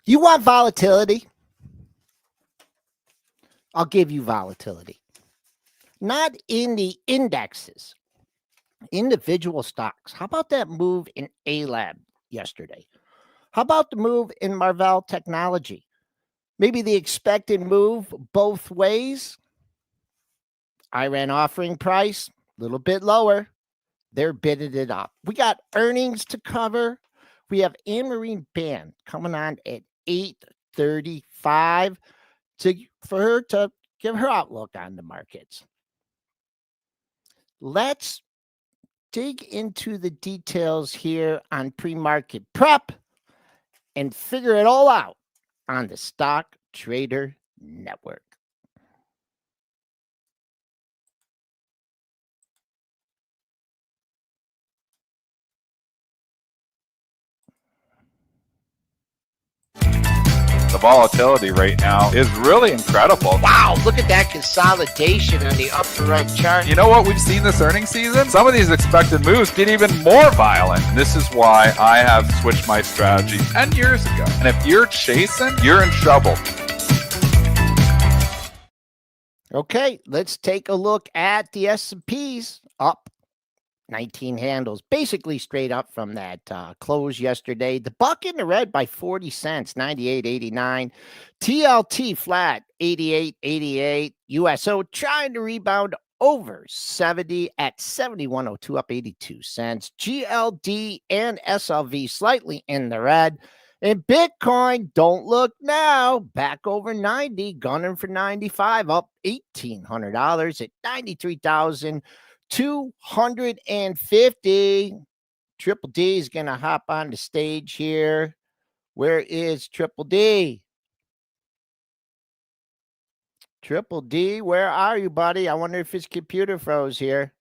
You want volatility? I'll give you volatility. Not in the indexes, individual stocks. How about that move in A-Lab yesterday? How about the move in Marvell Technology? Maybe the expected move both ways. Iran offering price, a little bit lower. They're bidding it up. We got earnings to cover. We have Anne-Marie Baiynd coming on at 8:35 for her to give her outlook on the markets. Let's dig into the details here on pre-market prep and figure it all out on the Stock Trader Network. The volatility right now is really incredible. Wow, look at that consolidation on the upper right chart. You know what we've seen this earnings season? Some of these expected moves get even more violent. This is why I have switched my strategy 10 years ago. And if you're chasing, you're in trouble. Okay, let's take a look at the S&Ps up 19 handles, basically straight up from that close yesterday. The buck in the red by 40 cents, 98.89. TLT flat, 88.88. USO trying to rebound over 70 at 71.02, up 82 cents. GLD and SLV slightly in the red. And Bitcoin, don't look now, back over 90, gunning for 95, up $1,800 at 93,250. Triple D is going to hop on the stage here. Where is Triple D? Triple D, where are you, buddy? I wonder if his computer froze here.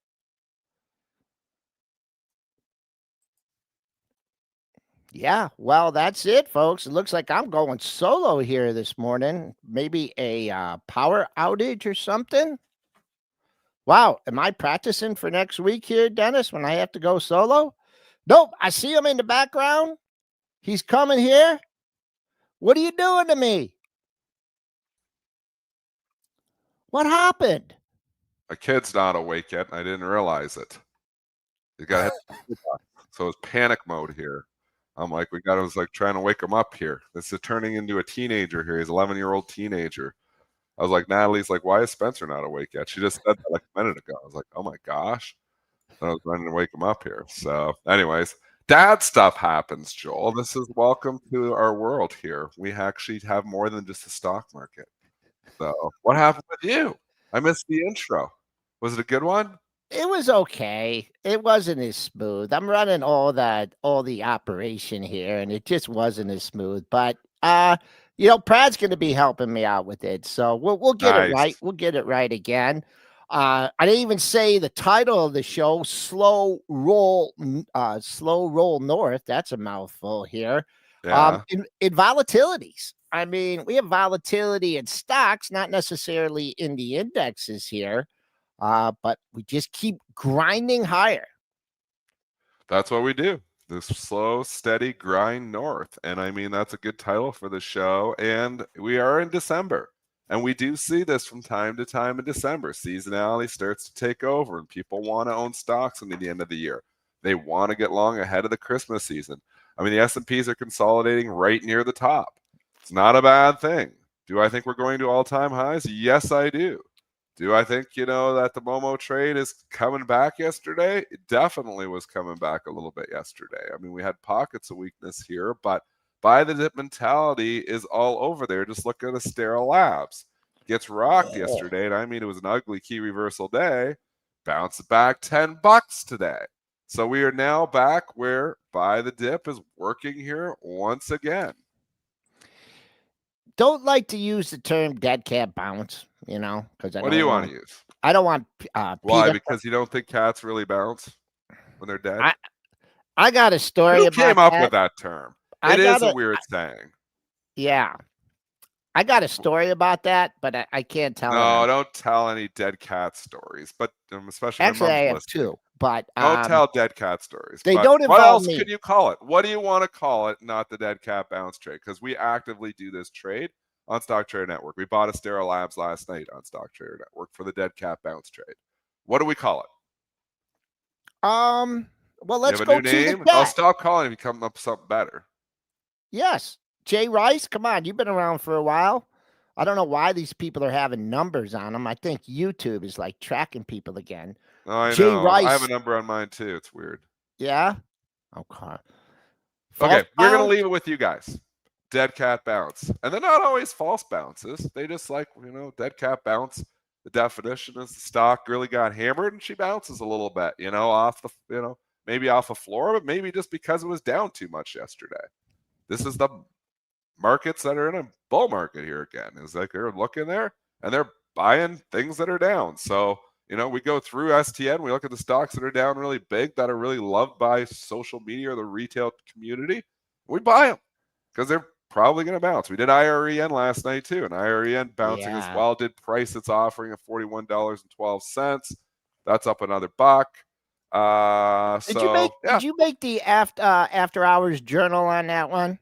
Yeah, well, that's it, folks. It looks like I'm going solo here this morning. Maybe a power outage or something. Wow, am I practicing for next week here, Dennis, when I have to go solo? Nope, I see him in the background. He's coming here. What are you doing to me? What happened? A kid's not awake yet, and I didn't realize it. You got so it's panic mode here. I'm like, I was like trying to wake him up here. This is turning into a teenager here. He's an 11-year-old teenager. I was like, Natalie's like, why is Spencer not awake yet? She just said that like a minute ago. I was like, oh my gosh. And I was trying to wake him up here. So anyways, dad stuff happens, Joel. This is welcome to our world here. We actually have more than just the stock market. So what happened with you? I missed the intro. Was it a good one? It was okay. It wasn't as smooth. I'm running all the operation here, and it just wasn't as smooth. But Prad's going to be helping me out with it, so we'll get it right. We'll get it right again. I didn't even say the title of the show: Slow Roll North. That's a mouthful here. Yeah. In volatilities. I mean, we have volatility in stocks, not necessarily in the indexes here. But we just keep grinding higher. That's what we do. This slow, steady grind north. And I mean, that's a good title for the show. And we are in December. And we do see this from time to time in December. Seasonality starts to take over and people want to own stocks into the end of the year. They want to get long ahead of the Christmas season. I mean, the S&Ps are consolidating right near the top. It's not a bad thing. Do I think we're going to all-time highs? Yes, I do. Do I think, that the Momo trade is coming back yesterday? It definitely was coming back a little bit yesterday. I mean, we had pockets of weakness here, but buy the dip mentality is all over there. Just look at Astera Labs. Gets rocked yesterday, and I mean, it was an ugly key reversal day. Bounced back $10 today. So we are now back where buy the dip is working here once again. Don't like to use the term dead cat bounce, because what do you want to use? I don't want. Why? Because you don't think cats really bounce when they're dead? I got a story Who about came up that. with that term? It is a weird saying. Yeah. I got a story about that, but I can't tell. No, don't tell any dead cat stories. But especially actually, I have two. But Don't tell dead cat stories. they But don't what involve else me. could you call it? What do you want to call it? Not the dead cat bounce trade, because we actively do this trade on Stock Trader Network. We bought Astera Labs last night on Stock Trader Network for the dead cat bounce trade. What do we call it? Well, You let's have a go new to the name? I'll chat. stop calling if you come up with something better. Yes, Jay Rice. Come on, you've been around for a while. I don't know why these people are having numbers on them. I think YouTube is like tracking people again. Oh, I Jay know. I have a Rice. number on mine too. It's weird. Yeah. Okay. Okay, False we're gonna bounce? leave it with you guys. Dead cat bounce, and they're not always false bounces. They just dead cat bounce. The definition is the stock really got hammered, and she bounces a little bit, off the, maybe off the floor, but maybe just because it was down too much yesterday. This is the markets that are in a bull market here again. Is like they're looking there and they're buying things that are down. So we go through STN, we look at the stocks that are down really big, that are really loved by social media or the retail community. We buy them because they're probably going to bounce. We did IREN last night too, and IREN bouncing as well. Did price its offering of $41.12. That's up another buck. Did you make the after hours journal on that one?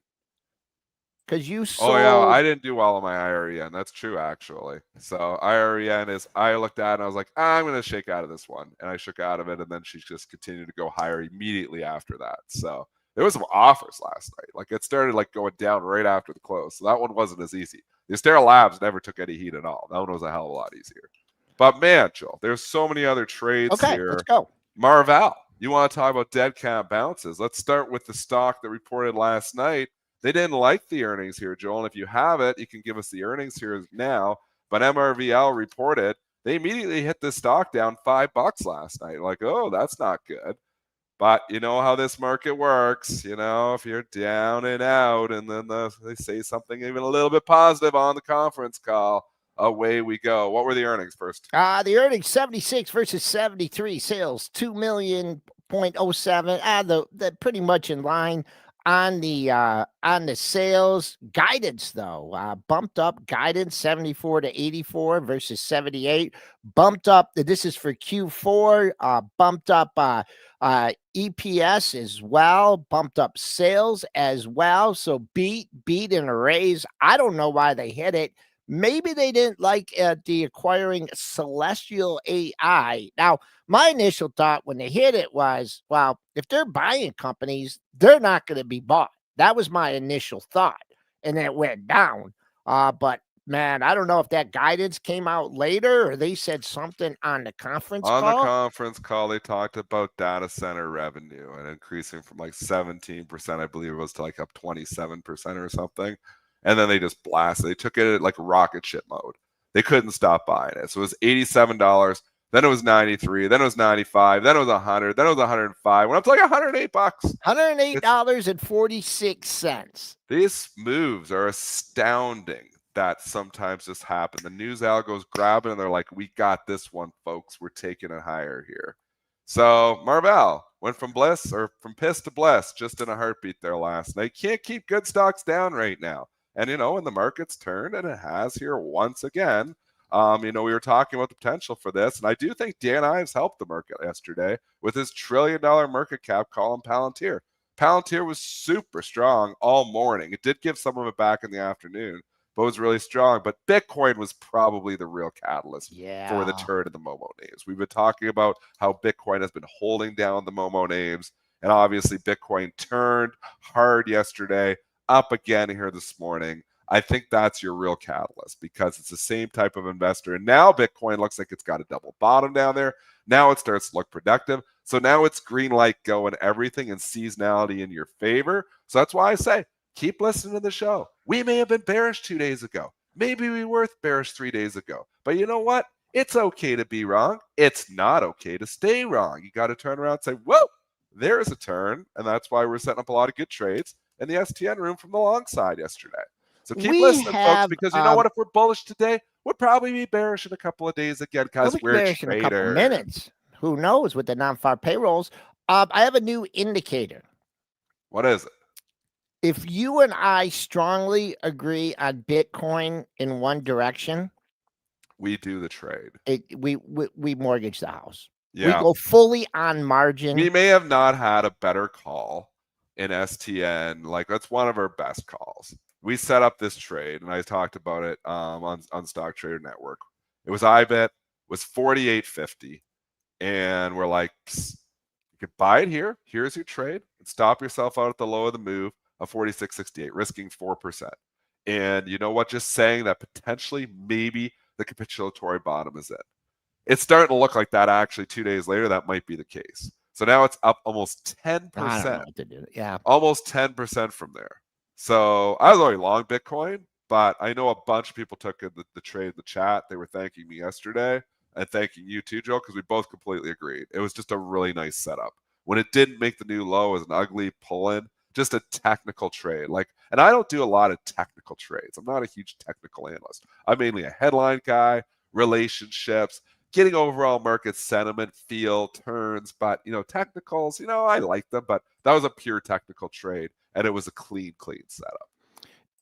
Because you sold. Oh yeah, I didn't do well on my IREN. That's true, actually. So IREN is, I looked at it and I was like, I'm going to shake out of this one, and I shook out of it, and then she just continued to go higher immediately after that. So there was some offers last night. Like it started like going down right after the close. So that one wasn't as easy. The Astera Labs never took any heat at all. That one was a hell of a lot easier. But man, Joel, there's so many other trades here. Let's go. Marval, you want to talk about dead cat bounces? Let's start with the stock that reported last night. They didn't like the earnings here, Joel. And if you have it, you can give us the earnings here now. But MRVL reported they immediately hit the stock down $5 last night. Like, oh, that's not good. But you know how this market works. If you're down and out, and then they say something even a little bit positive on the conference call, away we go. What were the earnings first? The earnings 76 versus 73. Sales 2,000,000.07. The pretty much in line. On the sales guidance, though, bumped up guidance 74 to 84 versus 78. Bumped up. This is for Q4. Bumped up EPS as well. Bumped up sales as well. So beat and a raise. I don't know why they hit it. Maybe they didn't like the acquiring Celestial AI. Now, my initial thought when they hit it was, well, if they're buying companies, they're not going to be bought. That was my initial thought. And then it went down. But man, I don't know if that guidance came out later or they said something on the conference call. On the conference call, they talked about data center revenue and increasing from like 17%, I believe it was, to like up 27% or something. And then they just blasted. They took it at like rocket ship mode. They couldn't stop buying it. So it was $87. Then it was 93. Then it was 95. Then it was 100. Then it was 105. Went up to like $108. $108.46. These moves are astounding that sometimes just happen. The news algos grab it and they're like, we got this one, folks. We're taking it higher here. So Marvel went from piss to bliss just in a heartbeat there last night. Can't keep good stocks down right now. And, when the market's turned, and it has here once again, we were talking about the potential for this. And I do think Dan Ives helped the market yesterday with his $1 trillion market cap call on Palantir. Palantir was super strong all morning. It did give some of it back in the afternoon, but it was really strong. But Bitcoin was probably the real catalyst for the turn of the Momo names. We've been talking about how Bitcoin has been holding down the Momo names. And obviously, Bitcoin turned hard yesterday, up again here this morning. I think that's your real catalyst because it's the same type of investor. And now Bitcoin looks like it's got a double bottom down there. Now it starts to look productive. So now it's green light go and everything and seasonality in your favor. So that's why I say, keep listening to the show. We may have been bearish 2 days ago. Maybe we were bearish 3 days ago. But you know what? It's okay to be wrong. It's not okay to stay wrong. You got to turn around and say, whoa, there's a turn. And that's why we're setting up a lot of good trades in the STN room from the long side yesterday. So keep listening, folks, because you know what? If we're bullish today, we'll probably be bearish in a couple of days again because we're bearish in a couple minutes. Who knows with the non-farm payrolls? I have a new indicator. What is it? If you and I strongly agree on Bitcoin in one direction, we do the trade. We mortgage the house. We Yeah. go fully on margin. We may have not had a better call in STN. Like, that's one of our best calls. We set up this trade, and I talked about it on Stock Trader Network. It was IBET, was 48.50, and we're like, you could buy it here. Here's your trade, and stop yourself out at the low of the move of 46.68, risking 4%. And you know what? Just saying that potentially, maybe the capitulatory bottom is it. It's starting to look like that actually 2 days later. That might be the case. So now it's up almost 10%. I don't know what to do. Yeah. Almost 10% from there. So I was already long Bitcoin, but I know a bunch of people took the trade in the chat. They were thanking me yesterday and thanking you too, Joe, because we both completely agreed. It was just a really nice setup. When it didn't make the new low, it was an ugly pull-in, just a technical trade. Like, and I don't do a lot of technical trades. I'm not a huge technical analyst. I'm mainly a headline guy, relationships, getting overall market sentiment, feel, turns, but technicals, I like them, but that was a pure technical trade, and it was a clean setup.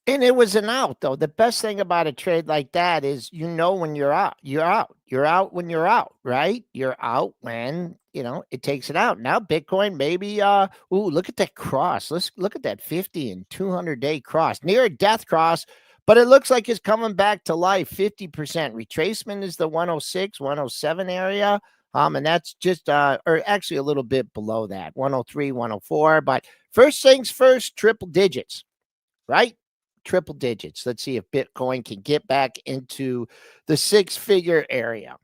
And it was an out, though. The best thing about a trade like that is, when you're out. You're out. You're out when you're out, right? You're out when, it takes it out. Now, Bitcoin, maybe, look at that cross. Let's look at that 50 and 200-day cross. Near a death cross, but it looks like it's coming back to life. 50% retracement is the 106, 107 area. And that's just, or actually a little bit below that, 103, 104. But first things first, triple digits, right? Triple digits. Let's see if Bitcoin can get back into the six-figure area.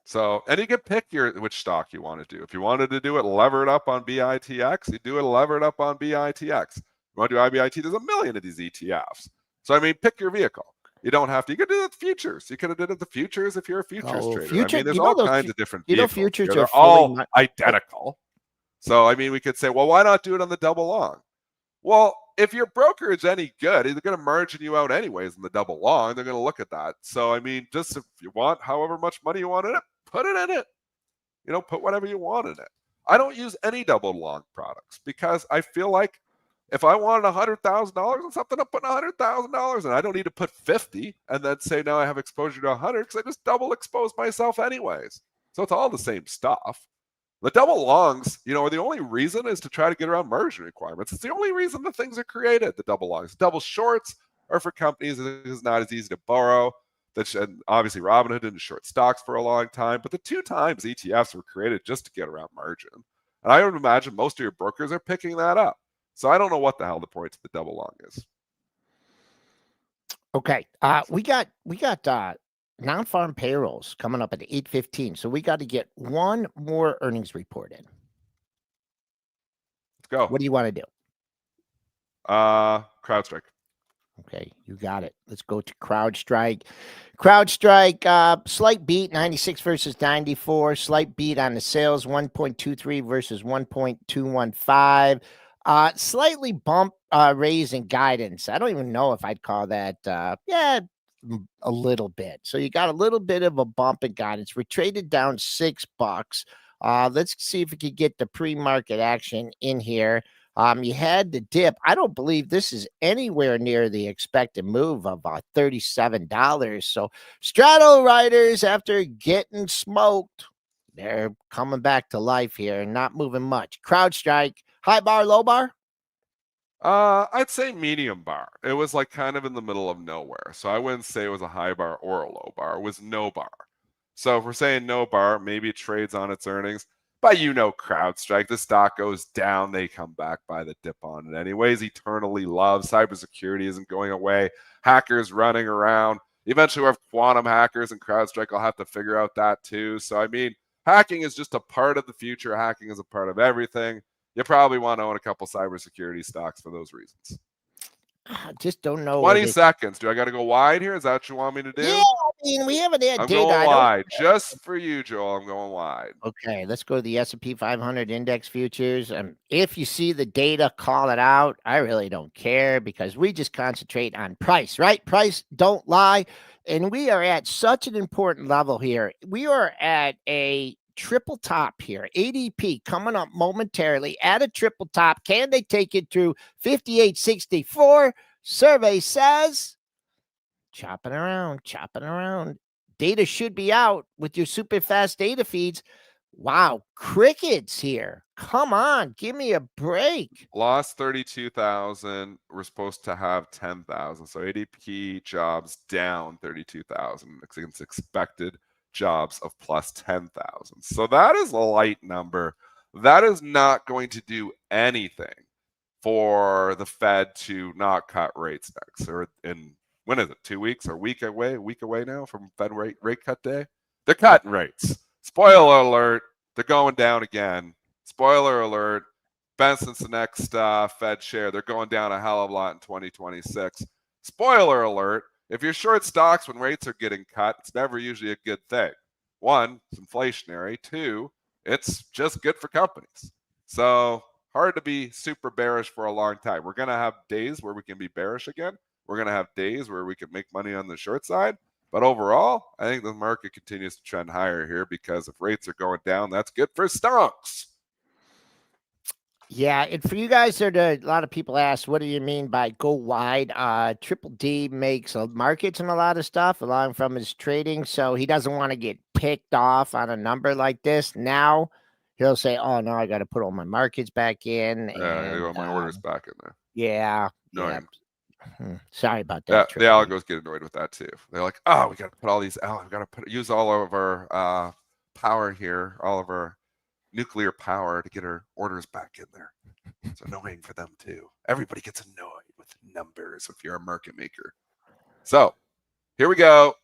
So, and you can pick which stock you want to do. If you wanted to do it levered up on BITX, you do it levered up on BITX. You want to do IBIT, there's a million of these ETFs. So, I mean, pick your vehicle. You don't have to. You could do the futures. You could have did it the futures if you're a futures trader. I mean, there's all kinds of different vehicles. Futures they're are all identical. So, I mean, we could say, well, why not do it on the double long? Well, if your broker is any good, they're going to margin you out anyways in the double long. They're going to look at that. So, I mean, just if you want however much money you want in it, put it in it. Put whatever you want in it. I don't use any double long products because I feel like if I wanted $100,000 in something, I'm putting $100,000 and I don't need to put 50 and then say now I have exposure to 100 because I just double expose myself anyways. So it's all the same stuff. The double longs, are the only reason is to try to get around margin requirements. It's the only reason the things are created, the double longs. Double shorts are for companies that it's not as easy to borrow. And obviously, Robinhood didn't short stocks for a long time, but the 2 times ETFs were created just to get around margin. And I would imagine most of your brokers are picking that up. So I don't know what the hell the point of the double long is. Okay. We got non-farm payrolls coming up at 8:15. So we got to get one more earnings report in. Let's go. What do you want to do? CrowdStrike. Okay, you got it. Let's go to CrowdStrike. CrowdStrike, slight beat, 96 versus 94. Slight beat on the sales, 1.23 versus 1.215. Slightly bump raise in guidance. I don't even know if I'd call that, a little bit. So you got a little bit of a bump in guidance. We traded down $6. Let's see if we could get the pre-market action in here. You had the dip. I don't believe this is anywhere near the expected move of $37. So straddle riders, after getting smoked, they're coming back to life here and not moving much. CrowdStrike, high bar, low bar? I'd say medium bar. It was like kind of in the middle of nowhere. So I wouldn't say it was a high bar or a low bar. It was no bar. So if we're saying no bar, maybe it trades on its earnings. But CrowdStrike, the stock goes down, they come back by the dip on it anyways. Eternally loved. Cybersecurity isn't going away. Hackers running around. Eventually we'll have quantum hackers, and CrowdStrike will have to figure out that too. So, I mean, hacking is just a part of the future. Hacking is a part of everything. You probably want to own a couple cybersecurity stocks for those reasons. I just don't know. 20 seconds. Do I got to go wide here? Is that what you want me to do? Yeah, I mean, we haven't had data. I'm going wide. Just for you, Joel, I'm going wide. Okay, let's go to the S&P 500 index futures. If you see the data, call it out. I really don't care because we just concentrate on price, right? Price don't lie. And we are at such an important level here. We are at a triple top here. ADP coming up momentarily at a triple top. Can they take it through 58.64? Survey says chopping around. Data should be out with your super fast data feeds. Wow, crickets here. Come on, give me a break. Lost 32,000. We're supposed to have 10,000. So ADP jobs down 32,000 against expected jobs of plus 10,000. So that is a light number. That is not going to do anything for the Fed to not cut rates next, or in, when is it, 2 weeks or a week away now from Fed rate cut day? They're cutting rates. Spoiler alert, they're going down again. Spoiler alert, Benson's the next Fed chair. They're going down a hell of a lot in 2026. Spoiler alert, if you're short stocks when rates are getting cut, it's never usually a good thing. One, it's inflationary. Two, it's just good for companies. So hard to be super bearish for a long time. We're going to have days where we can be bearish again. We're going to have days where we can make money on the short side. But overall, I think the market continues to trend higher here because if rates are going down, that's good for stocks. Yeah, and for you guys, a lot of people ask, what do you mean by go wide? Triple D makes markets and a lot of stuff along from his trading, so he doesn't want to get picked off on a number like this. Now he'll say, "Oh no, I got to put all my markets back in." Yeah, And I want my orders back in there. yeah. Sorry about that. Yeah, the algos get annoyed with that too. They're like, "Oh, we got to put all these. Oh, we got to use all of our power here, all of our nuclear power to get our orders back in there." It's annoying for them too. Everybody gets annoyed with numbers if you're a market maker. So here we go.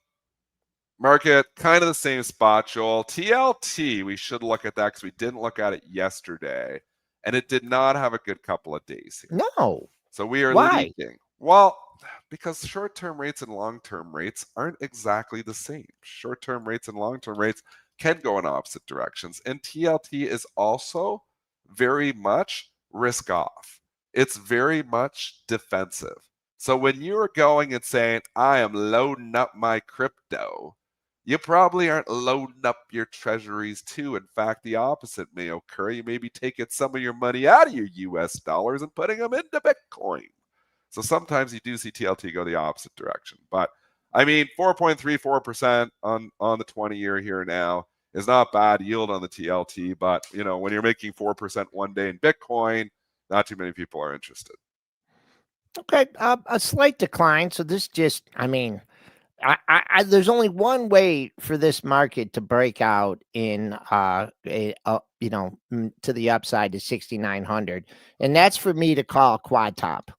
Market, kind of the same spot, Joel. TLT, we should look at that because we didn't look at it yesterday. And it did not have a good couple of days here. No. So we are Why? leaking. Well, because short-term rates and long-term rates aren't exactly the same. Short-term rates and long-term rates can go in opposite directions. And TLT is also very much risk off. It's very much defensive. So when you're going and saying, I am loading up my crypto, you probably aren't loading up your treasuries too. In fact, the opposite may occur. You may be taking some of your money out of your US dollars and putting them into Bitcoin. So sometimes you do see TLT go the opposite direction. But I mean, 4.34% on the 20-year here now is not bad yield on the TLT. But, you know, when you're making 4% one day in Bitcoin, not too many people are interested. Okay, a slight decline. So this just, I mean, there's only one way for this market to break out in to the upside to 6,900, and that's for me to call a quad top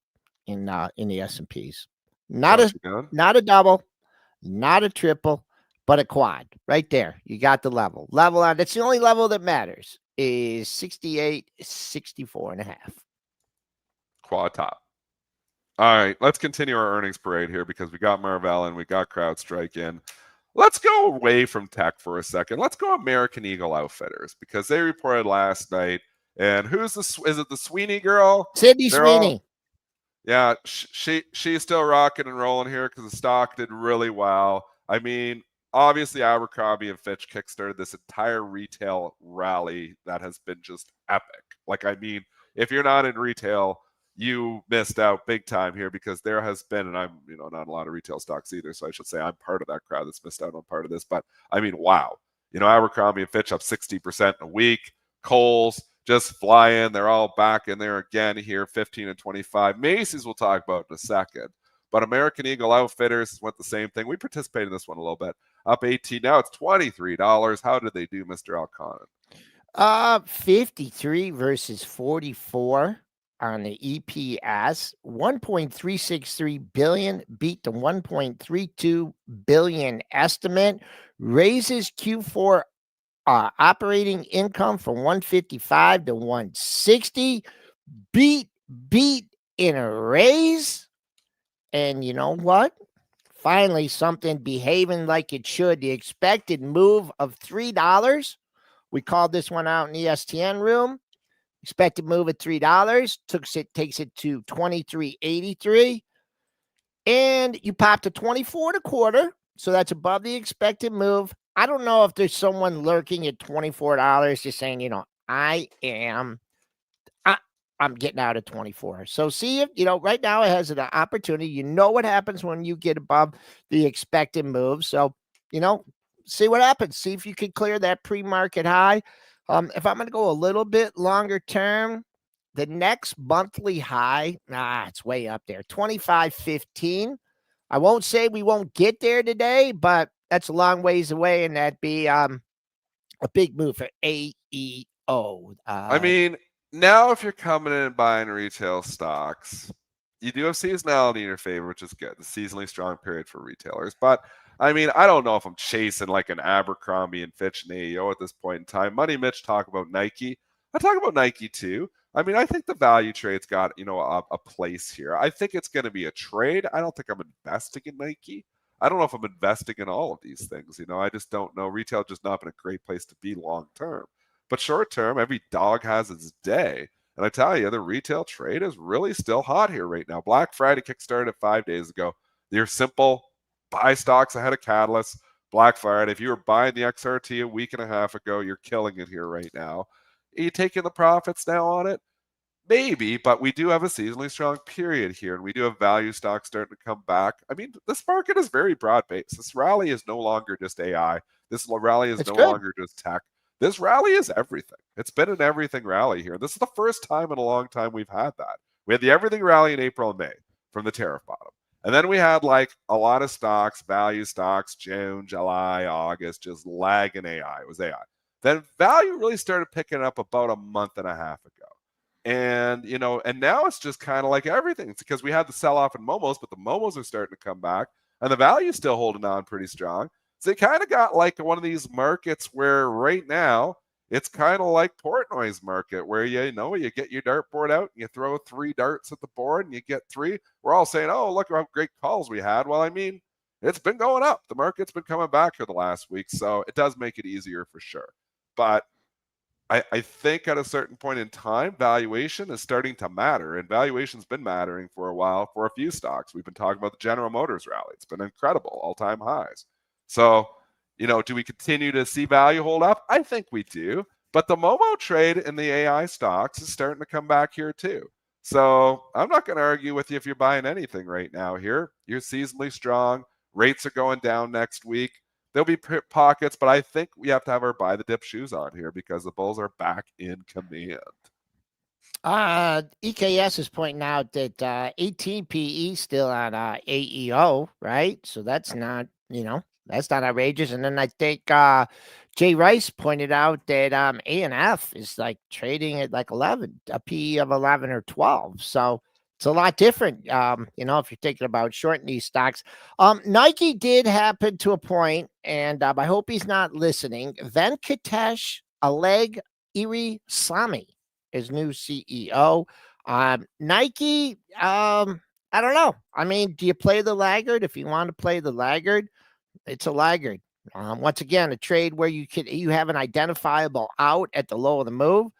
in the S&Ps. Not a double, not a triple, but a quad right there. You got the level on. That's the only level that matters is 68, 64 and a half. Quad top. All right, let's continue our earnings parade here because we got Marvell and we got CrowdStrike in. Let's go away from tech for a second. Let's go American Eagle Outfitters because they reported last night. And is it the Sweeney girl? Sydney Sweeney. Yeah, she's still rocking and rolling here because the stock did really well. I mean, obviously Abercrombie and Fitch kickstarted this entire retail rally that has been just epic. Like, I mean, if you're not in retail, you missed out big time here because there has been, and I'm, not a lot of retail stocks either, so I should say I'm part of that crowd that's missed out on part of this. But I mean, wow, Abercrombie and Fitch up 60% in a week. Kohl's just flying. They're all back in there again here, 15 and 25. Macy's we'll talk about in a second. But American Eagle Outfitters went the same thing. We participated in this one a little bit. Up 18. Now it's $23. How did they do, Mr. Elconin? 53 versus 44. On the EPS, 1.363 billion beat the 1.32 billion estimate, raises Q4 operating income from 155 to 160, beat in a raise. And you know what? Finally, something behaving like it should. The expected move of $3. We called this one out in the ESTN room. Expected move at $3 takes it to $23.83, and you popped to 24 and a quarter, so that's above the expected move. I don't know if there's someone lurking at $24 just saying, I'm getting out at 24. So see if right now it has an opportunity. What happens when you get above the expected move. So see what happens. See if you can clear that pre-market high. If I'm going to go a little bit longer term, the next monthly high, it's way up there, 25.15. I won't say we won't get there today, but that's a long ways away, and that'd be a big move for AEO. I mean, now if you're coming in and buying retail stocks, you do have seasonality in your favor, which is good. The seasonally strong period for retailers. But I mean, I don't know if I'm chasing like an Abercrombie and Fitch and AEO at this point in time. Money Mitch talk about Nike. I talk about Nike too. I mean, I think the value trade's got, a place here. I think it's going to be a trade. I don't think I'm investing in Nike. I don't know if I'm investing in all of these things. I just don't know. Retail just not been a great place to be long term. But short term, every dog has its day. And I tell you, the retail trade is really still hot here right now. Black Friday kickstarted 5 days ago. Your simple buy stocks ahead of catalysts. Black Friday. If you were buying the XRT a week and a half ago, you're killing it here right now. Are you taking the profits now on it? Maybe, but we do have a seasonally strong period here, and we do have value stocks starting to come back. I mean, this market is very broad-based. This rally is no longer just AI. This rally is no longer just tech. This rally is everything. It's been an everything rally here. This is the first time in a long time we've had that. We had the everything rally in April and May from the tariff bottom. And then we had like a lot of stocks, value stocks, June, July, August, just lagging AI. It was AI. Then value really started picking up about a month and a half ago. And, and now it's just kind of like everything. It's because we had the sell-off in Momos, but the Momos are starting to come back. And the value is still holding on pretty strong. So they kind of got like one of these markets where right now it's kind of like Portnoy's market where you get your dartboard out and you throw 3 darts at the board and you get 3. We're all saying, oh, look how great calls we had. Well, I mean, it's been going up. The market's been coming back here the last week. So it does make it easier for sure. But I think at a certain point in time, valuation is starting to matter, and valuation's been mattering for a while for a few stocks. We've been talking about the General Motors rally. It's been incredible, all-time highs. So, do we continue to see value hold up? I think we do. But the Momo trade in the AI stocks is starting to come back here too. So I'm not going to argue with you if you're buying anything right now here. You're seasonally strong. Rates are going down next week. There'll be pockets, but I think we have to have our buy the dip shoes on here because the bulls are back in command. EKS is pointing out that 18 PE still on AEO, right? So that's not, that's not outrageous. And then I think Jay Rice pointed out that ANF is like trading at like 11, a PE of 11 or 12. So it's a lot different, if you're thinking about shorting these stocks. Nike did happen to a point, and I hope he's not listening. Venkatesh Aleg Irislami is new CEO. Nike, I don't know. I mean, do you play the laggard? If you want to play the laggard, it's a laggard. Once again, a trade where you have an identifiable out at the low of the move.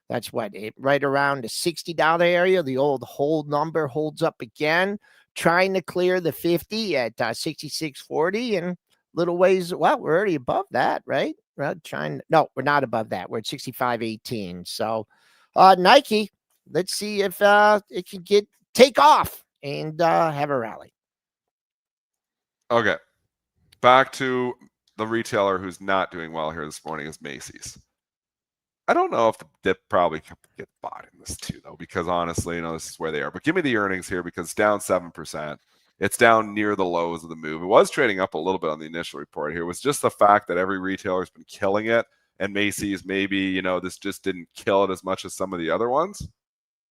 That's right around the $60 area. The old hold number holds up again, trying to clear the 50 at 66.40 and little ways. Well, we're already above that, right? No, we're not above that. We're at 65.18. So Nike, let's see if it can take off and have a rally. Okay. Back to the retailer who's not doing well here this morning is Macy's. I don't know if the dip probably can get bought in this too, though, because honestly, this is where they are. But give me the earnings here because it's down 7%. It's down near the lows of the move. It was trading up a little bit on the initial report here. It was just the fact that every retailer has been killing it, and Macy's maybe, this just didn't kill it as much as some of the other ones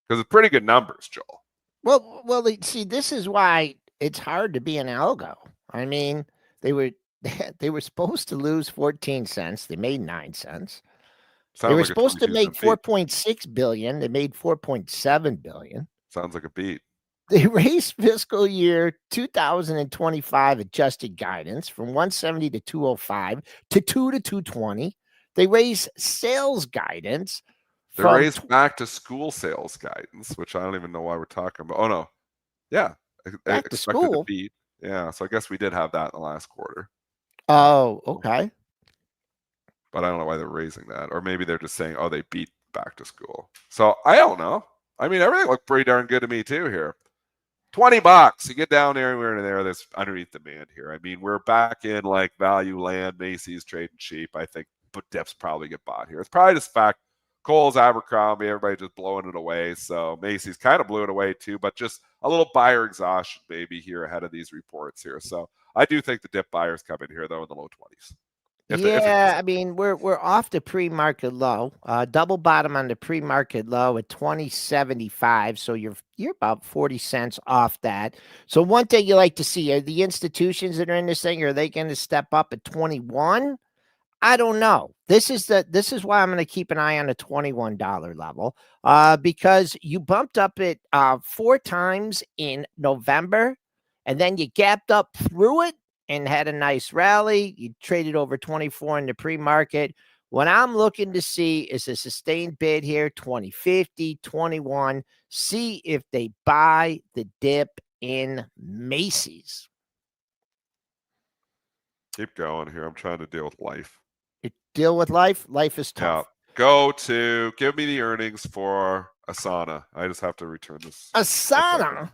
because it's pretty good numbers, Joel. Well, see, this is why it's hard to be an algo. I mean, they were supposed to lose 14 cents. They made 9 cents. They were supposed to make 4.6 billion. They made 4.7 billion. Sounds like a beat. They raised fiscal year 2025 adjusted guidance from 170 to 205 to 2 to 220. They raised sales guidance. They raised back to school sales guidance, which I don't even know why we're talking about. Oh no, yeah, back to school. To beat. Yeah, so I guess we did have that in the last quarter. Oh, okay. But I don't know why they're raising that. Or maybe they're just saying, oh, they beat back to school. So I don't know. I mean, everything looked pretty darn good to me too here. $20. You get down there and we're in there. There's underneath demand here. I mean, we're back in like value land. Macy's trading cheap. I think, but dips probably get bought here. It's probably just fact. Kohl's, Abercrombie, everybody just blowing it away. So Macy's kind of blew it away too, but just a little buyer exhaustion maybe here ahead of these reports here. So I do think the dip buyers come in here though in the low 20s. I mean, we're off the pre-market low, double bottom on the pre-market low at 20.75. So you're about 40 cents off that. So one thing you like to see are the institutions that are in this thing, are they going to step up at 21? I don't know. This is why I'm going to keep an eye on the $21 level, because you bumped up it 4 times in November, and then you gapped up through it and had a nice rally. You traded over 24 in the pre-market. What I'm looking to see is a sustained bid here, 20.50, 21. See if they buy the dip in Macy's. Keep going here. I'm trying to deal with life. You deal with life. Life is tough. Yeah. Give me the earnings for Asana. I just have to return this. Asana.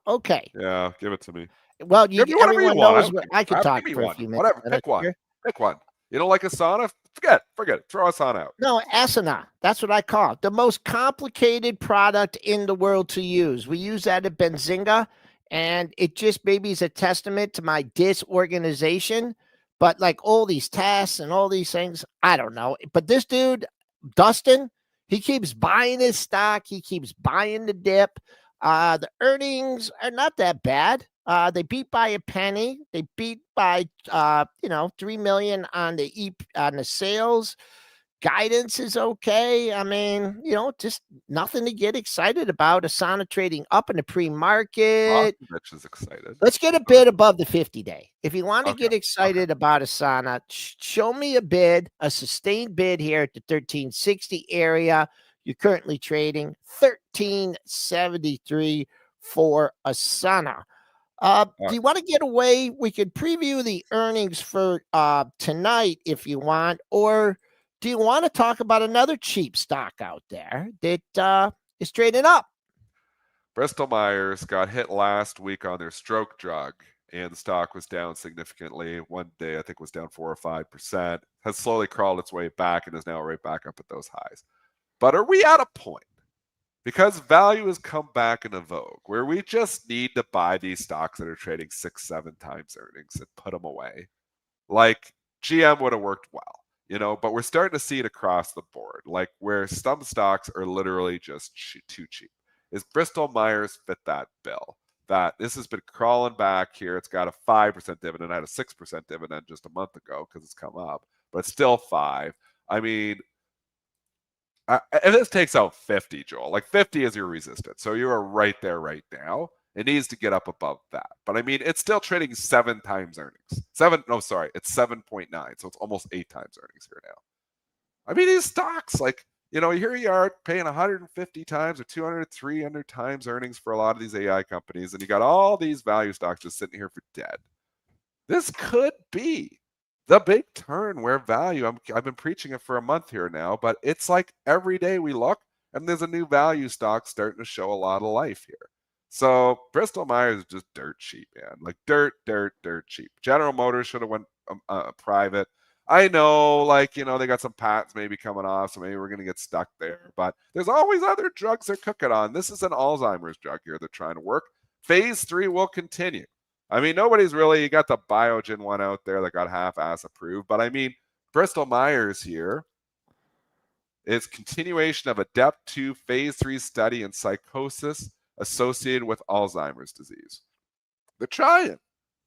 Okay. Yeah, give it to me. Well, everyone knows I could talk Give me for a one. few minutes. Whatever. Pick one. Pick one. You don't like Asana? Forget it. Throw Asana out. No, Asana. That's what I call it. The most complicated product in the world to use. We use that at Benzinga, and it just maybe is a testament to my disorganization. But like all these tasks and all these things, I don't know. But this dude, Dustin, he keeps buying his stock. He keeps buying the dip. The earnings are not that bad. They beat by a penny. They beat by 3 million on the sales. Guidance is okay. I mean, just nothing to get excited about. Asana trading up in the pre-market. Mitch is excited. Let's get a bid above the 50-day. If you want to get excited about Asana, show me a bid, a sustained bid here at the 1360 area. You're currently trading 1373 for Asana. Do you want to get away? We could preview the earnings for tonight if you want, or do you want to talk about another cheap stock out there that is trading up? Bristol Myers got hit last week on their stroke drug, and the stock was down significantly. One day, I think, was down 4 or 5%. Has slowly crawled its way back and is now right back up at those highs. But are we at a point, because value has come back into vogue, where we just need to buy these stocks that are trading 6-7 times earnings and put them away? Like GM would have worked well, but we're starting to see it across the board, like where some stocks are literally just too cheap. Is Bristol Myers fit that bill? That this has been crawling back here. It's got a 5% dividend. I had a 6% dividend just a month ago because it's come up, but it's still 5. I mean, if this takes out 50, Joel, like 50 is your resistance. So you are right there right now. It needs to get up above that. But I mean, it's still trading 7 times earnings. It's 7.9. So it's almost 8 times earnings here now. I mean, these stocks, like, here you are paying 150 times or 200, 300 times earnings for a lot of these AI companies. And you got all these value stocks just sitting here for dead. This could be the big turn where value, I've been preaching it for a month here now, but it's like every day we look and there's a new value stock starting to show a lot of life here. So Bristol Myers is just dirt cheap, man. Like dirt cheap. General Motors should have went private. I know, they got some patents maybe coming off, so maybe we're going to get stuck there. But there's always other drugs they're cooking on. This is an Alzheimer's drug here they're trying to work. Phase 3 will continue. I mean, you got the Biogen one out there that got half-ass approved. But I mean, Bristol Myers here is continuation of a DEP2 phase 3 study in psychosis associated with Alzheimer's disease. They're trying.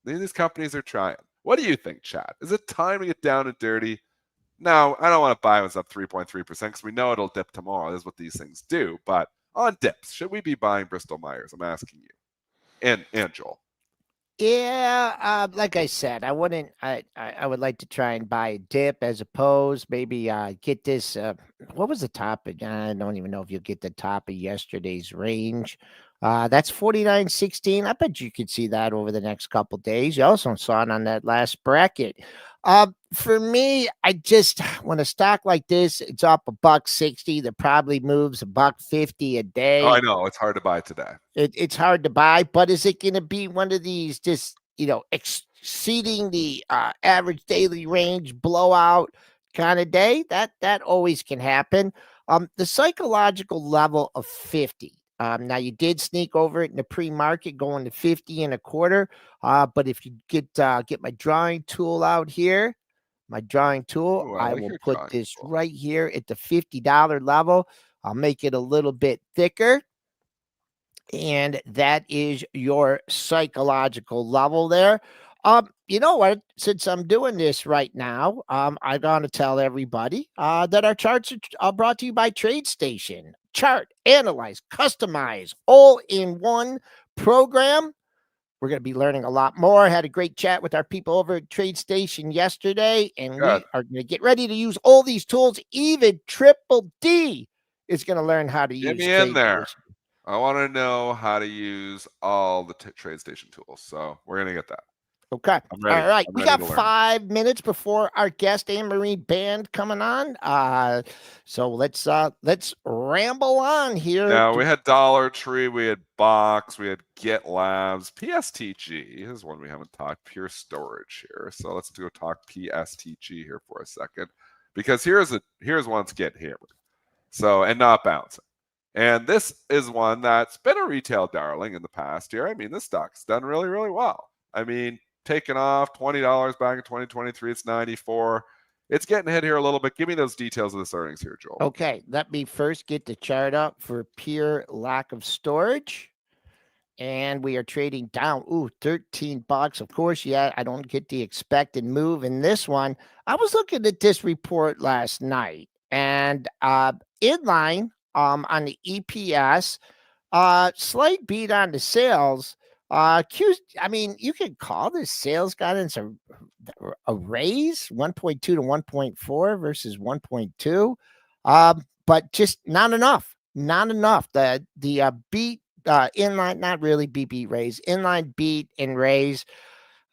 These companies are trying. What do you think, Chad? Is it time to get down and dirty? No, I don't want to buy when it's up 3.3% because we know it'll dip tomorrow. This is what these things do. But on dips, should we be buying Bristol Myers? I'm asking you. And Joel. Yeah, like I said, I wouldn't. I would like to try and buy a dip as opposed maybe get this. What was the top? I don't even know if you'll get the top of yesterday's range. That's 49.16. I bet you could see that over the next couple days. You also saw it on that last bracket. For me, I just when a stock like this, it's up $1.60, that probably moves $1.50 a Oh, I day. know it's hard to buy today. It's hard to buy, but is it going to be one of these just exceeding the average daily range blowout kind of day? That always can happen. The psychological level of 50. Now you did sneak over it in the pre-market, going to 50 and a quarter. But if you get my drawing tool out here, Ooh, I I like will your put drawing this tool. right here at the $50 level. I'll make it a little bit thicker. And that is your psychological level there. You know what? Since I'm doing this right now, I'm going to tell everybody that our charts are brought to you by TradeStation. Chart, analyze, customize, all in one program. We're going to be learning a lot more. Had a great chat with our people over at TradeStation yesterday, and Good. we are going to get ready to use all these tools. Even Triple D is going to learn how to Get use me in there. TradeStation. I want to know how to use all the TradeStation tools. So we're gonna get that. Okay. I'm ready. All right. I'm We ready got to learn. 5 minutes before our guest Anne-Marie Baiynd coming on. So let's ramble on here. Now we had Dollar Tree, we had Box, we had Get Labs, PSTG. Here's one we haven't talked. Pure Storage here. So let's go talk PSTG here for a second, because here's one that's getting hammered. So and not bouncing. And this is one that's been a retail darling in the past year. I mean, this stock's done really, really well. I mean, taken off $20 back in 2023. It's 94. It's getting hit here a little bit. Give me those details of this earnings here, Joel. Okay. Let me first get the chart up for pure lack of storage. And we are trading down. Ooh, $13. Of course, yeah, I don't get the expected move in this one. I was looking at this report last night, and inline on the EPS, slight beat on the sales. I mean, you could call this sales guidance a raise, 1.2 to 1.4 versus 1.2, but just not enough. Not enough. The beat inline, not really beat raise, inline beat and raise.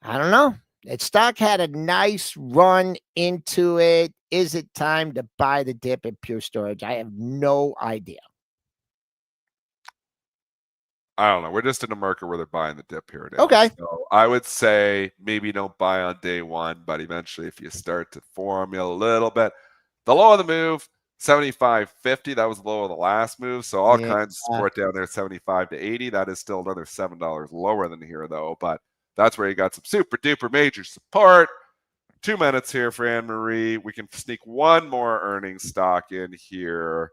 I don't know. That stock had a nice run into it. Is it time to buy the dip at Pure Storage? I have no idea. I don't know. We're just in a market where they're buying the dip here now. Okay. So I would say maybe don't buy on day one, but eventually if you start to formula a little bit, the low of the move, 75.50. That was the low of the last move. So all Yeah. kinds of support down there, 75 to 80. That is still another $7 lower than here, though. But that's where you got some super duper major support. 2 minutes here for Anne-Marie. We can sneak one more earnings stock in here.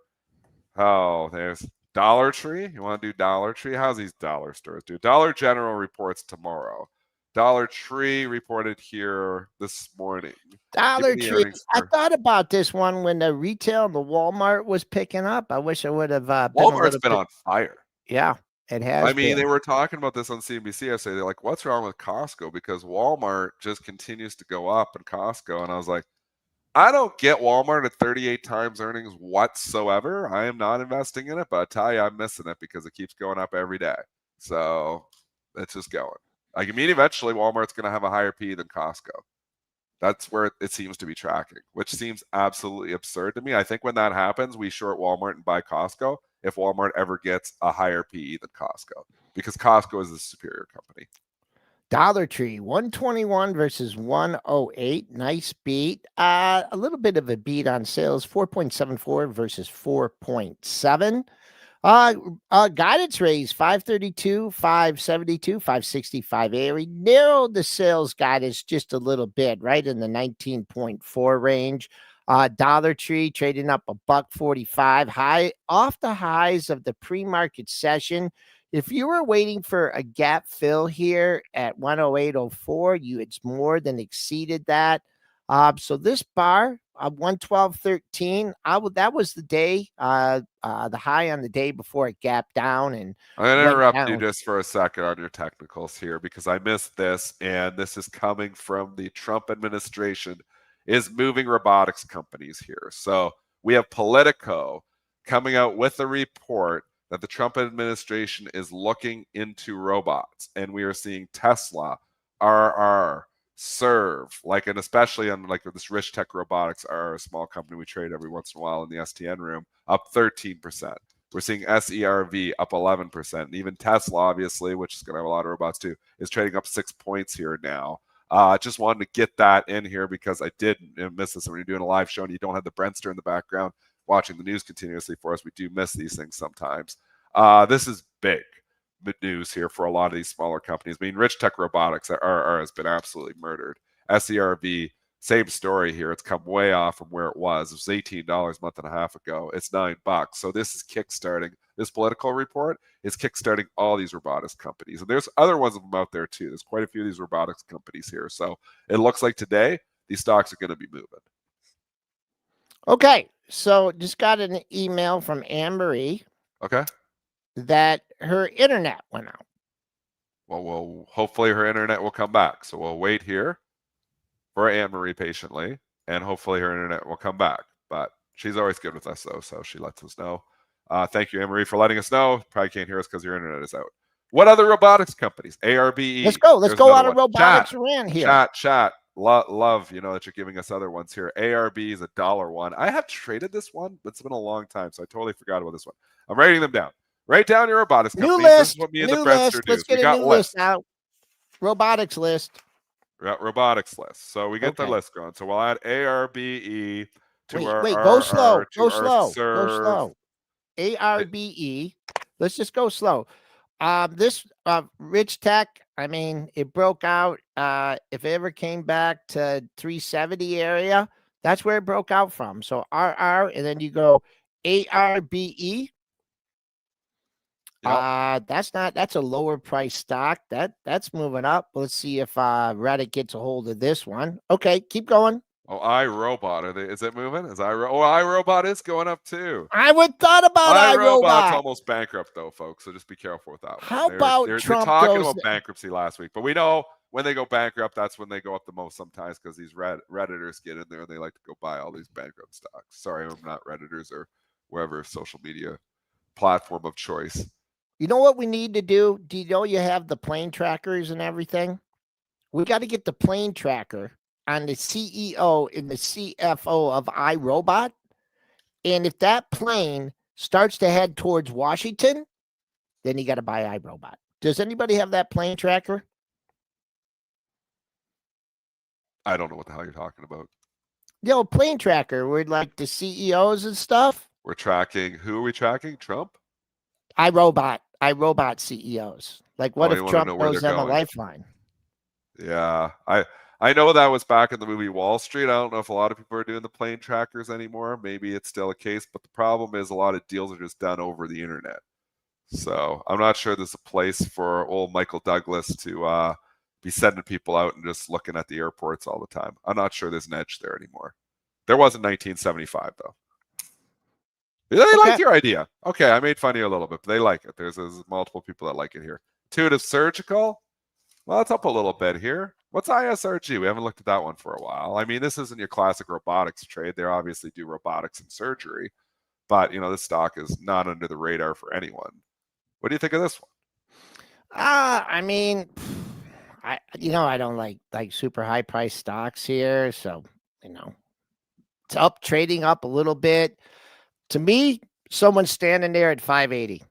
Oh, there's Dollar Tree. You want to do Dollar Tree? How's these dollar stores do? Dollar General reports tomorrow. Dollar Tree reported here this morning. Dollar Tree. I thought about this one when the retail, the Walmart was picking up. I wish I would have been a Walmart's little been bit. on fire. Yeah, it has I mean, been. they were talking about this on CNBC yesterday. They're like, what's wrong with Costco? Because Walmart just continues to go up in Costco. And I was like, I don't get Walmart at 38 times earnings whatsoever. I am not investing in it, but I tell you, I'm missing it because it keeps going up every day. So it's just going. I mean, eventually Walmart's going to have a higher P than Costco. That's where it seems to be tracking, which seems absolutely absurd to me. I think when that happens, we short Walmart and buy Costco if Walmart ever gets a higher PE than Costco, because Costco is the superior company. Dollar Tree, 121 versus 108. Nice beat. A little bit of a beat on sales, 4.74 versus 4.7. Guidance raise 532, 572, 560, 580. Narrowed the sales guidance just a little bit, right in the 19.4 range. Dollar Tree trading up $1.45, high off the highs of the pre-market session. If you were waiting for a gap fill here at 108.04, it's more than exceeded that. So this bar, 112.13, that was the day, the high on the day before it gapped down and I'm going to went interrupt down. you just for a second on your technicals here, because I missed this, and this is coming from the Trump administration is moving robotics companies here. So we have Politico coming out with a report that the Trump administration is looking into robots, and we are seeing Tesla, RR, Serve, like, and especially on like this Rich Tech Robotics, are a small company we trade every once in a while in the STN room, up 13%. We're seeing SERV up 11%. And even Tesla, obviously, which is going to have a lot of robots too, is trading up 6 points here now. Just wanted to get that in here because I did miss this. When you're doing a live show and you don't have the Brentster in the background watching the news continuously for us, we do miss these things sometimes. This is big news here for a lot of these smaller companies. I mean, Rich Tech Robotics has been absolutely murdered. SERV, same story here. It's come way off from where it was. It was $18 a month and a half ago. It's $9. So this is kickstarting. This political report is kickstarting all these robotics companies. And there's other ones of them out there too. There's quite a few of these robotics companies here. So it looks like today these stocks are going to be moving. Okay. So just got an email from Anne-Marie. Okay. That her internet went out. Well, hopefully her internet will come back. So we'll wait here for Anne-Marie patiently, and hopefully her internet will come back. But she's always good with us, though, so she lets us know. Thank you, Anne-Marie, for letting us know. Probably can't hear us because your internet is out. What other robotics companies? ARBE. Let's go. Let's go out of robotics around here. Chat. Love, that you're giving us other ones here. ARB is $1 I have traded this one, but it's been a long time, so I totally forgot about this one. I'm writing them down. Write down your robotics companies. This is what me and the Brentster do. Let's get a new list out. Robotics list. Robotics list. So we get the list going. So we'll add ARBE to our. Go slow. Go slow. ARBE. Let's just go slow. This Rich Tech, I mean, it broke out. If it ever came back to 370 area, that's where it broke out from. So RR, and then you go ARBE. Yep. That's a lower price stock. That's moving up. Let's see if Reddit gets a hold of this one. Okay, keep going. Oh, iRobot. Is it moving? iRobot is going up too. I would thought about iRobot's almost bankrupt though, folks. So just be careful with that one. How about they're Trump talking about bankruptcy last week, but we know when they go bankrupt, that's when they go up the most sometimes because these Redditors get in there and they like to go buy all these bankrupt stocks. Sorry, I'm not Redditors or wherever social media platform of choice. You know what we need to do? Do you know you have the plane trackers and everything? We got to get the plane tracker on the CEO and the CFO of iRobot. And if that plane starts to head towards Washington, then you got to buy iRobot. Does anybody have that plane tracker? I don't know what the hell you're talking about. Plane tracker. We're like the CEOs and stuff. We're tracking. Who are we tracking? Trump? iRobot CEOs. Like, what if Trump goes on a lifeline? Yeah, I know that was back in the movie Wall Street. I don't know if a lot of people are doing the plane trackers anymore. Maybe it's still a case, but the problem is a lot of deals are just done over the internet. So I'm not sure there's a place for old Michael Douglas to be sending people out and just looking at the airports all the time. I'm not sure there's an edge there anymore. There was in 1975, though. They like your idea. Okay, I made fun of you a little bit, but they like it. There's multiple people that like it here. Intuitive Surgical. Well, it's up a little bit here. What's ISRG? We haven't looked at that one for a while. I mean, this isn't your classic robotics trade. They obviously do robotics and surgery, but this stock is not under the radar for anyone. What do you think of this one? I mean, I don't like super high price stocks here, so it's up, trading up a little bit. To me, someone's standing there at 580.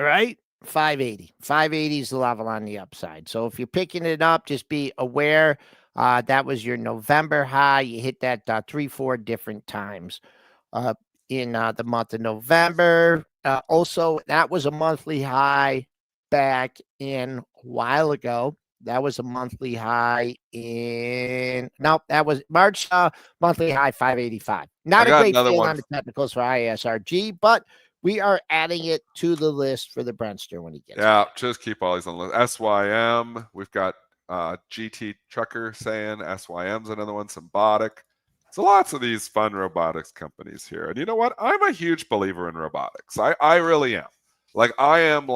All right? 580. 580 is the level on the upside. So if you're picking it up, just be aware that was your November high. You hit that 3-4 different times in the month of November. Also, that was a monthly high back in a while ago. That was a monthly high that was March monthly high 585. Not a great deal on the technicals for ISRG, but we are adding it to the list for the Brentster when he gets it. Just keep all these on the list. SYM, we've got GT Trucker saying SYM's another one, Symbotic. So lots of these fun robotics companies here. And you know what? I'm a huge believer in robotics. I really am. I am